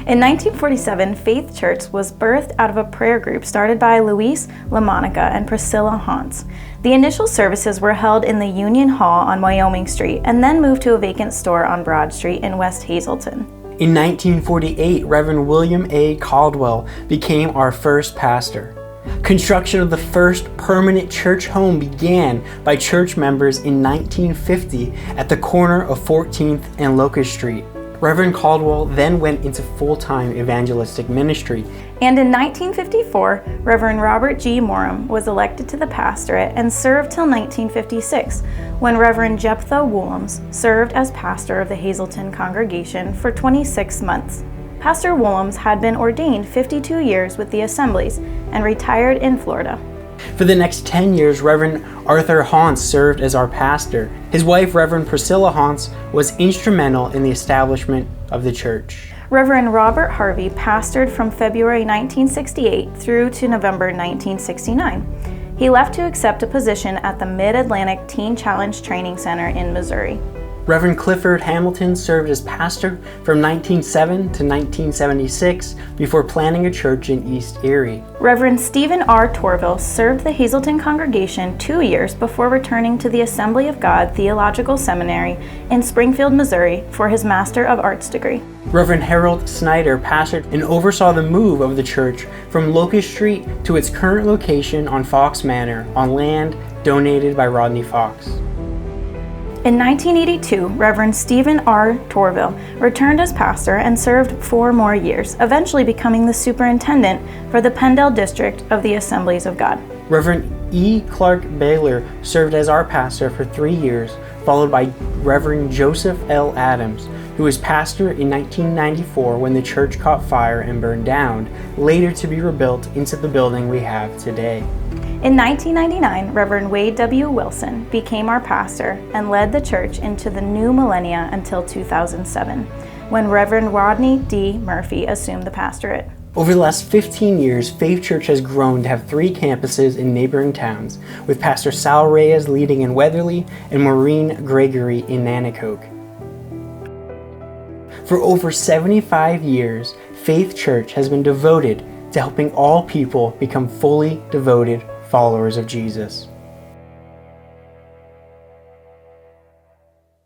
In 1947, Faith Church was birthed out of a prayer group started by Luis LaMonica and Priscilla Hans. The initial services were held in the Union Hall on Wyoming Street and then moved to a vacant store on Broad Street in West Hazleton. In 1948, Reverend William A. Caldwell became our first pastor. Construction of the first permanent church home began by church members in 1950 at the corner of 14th and Locust Street. Reverend Caldwell then went into full-time evangelistic ministry. And in 1954, Reverend Robert G. Morum was elected to the pastorate and served till 1956, when Reverend Jephthah Woolhams served as pastor of the Hazleton congregation for 26 months. Pastor Woolhams had been ordained 52 years with the Assemblies and retired in Florida. For the next 10 years, Reverend Arthur Hauntz served as our pastor. His wife, Reverend Priscilla Hauntz, was instrumental in the establishment of the church. Reverend Robert Harvey pastored from February 1968 through to November 1969. He left to accept a position at the Mid-Atlantic Teen Challenge Training Center in Missouri. Reverend Clifford Hamilton served as pastor from 1907 to 1976 before planting a church in East Erie. Reverend Stephen R. Torville served the Hazleton congregation 2 years before returning to the Assembly of God Theological Seminary in Springfield, Missouri for his Master of Arts degree. Reverend Harold Snyder pastored and oversaw the move of the church from Locust Street to its current location on Fox Manor on land donated by Rodney Fox. In 1982, Reverend Stephen R. Torville returned as pastor and served 4 more years, eventually becoming the superintendent for the Pendle District of the Assemblies of God. Reverend E. Clark Baylor served as our pastor for 3 years, followed by Reverend Joseph L. Adams, who was pastor in 1994 when the church caught fire and burned down, later to be rebuilt into the building we have today. In 1999, Reverend Wade W. Wilson became our pastor and led the church into the new millennia until 2007, when Reverend Rodney D. Murphy assumed the pastorate. Over the last 15 years, Faith Church has grown to have 3 campuses in neighboring towns, with Pastor Sal Reyes leading in Weatherly and Maureen Gregory in Nanticoke. For over 75 years, Faith Church has been devoted to helping all people become fully devoted followers of Jesus.